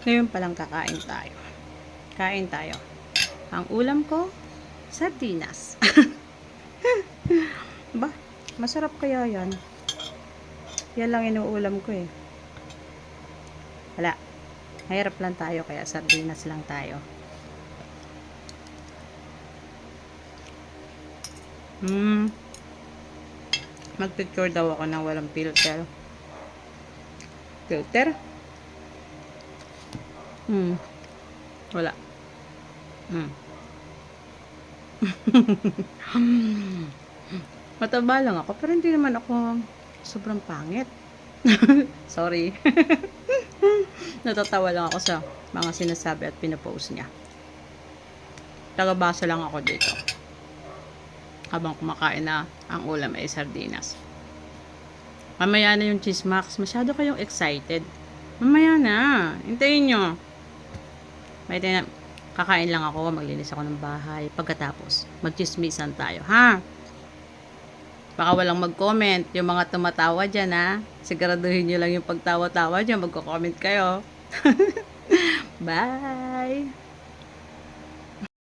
Ngayon palang kakain tayo. Kain tayo. Ang ulam ko, sardinas. Ba, masarap kaya yan. Yan lang inuulam ko eh. Wala. Mahirap lang tayo kaya sardinas lang tayo. Mag-picture daw ako ng walang filter. Filter? Wala. Mataba lang ako, pero hindi naman ako sobrang pangit. Sorry. Natatawa lang ako sa mga sinasabi at pinapost niya. Tagabasa lang ako dito. Habang kumakain na ang ulam ay sardinas. Mamaya na yung chismax. Masyado kayong excited. Mamaya na. Hintayin nyo. May kakain lang ako. Maglinis ako ng bahay. Pagkatapos, magchismisan tayo. Ha? Baka walang mag-comment. Yung mga tumatawa dyan, ha? Siguraduhin nyo lang yung pagtawa-tawa dyan. Magko-comment kayo. Bye!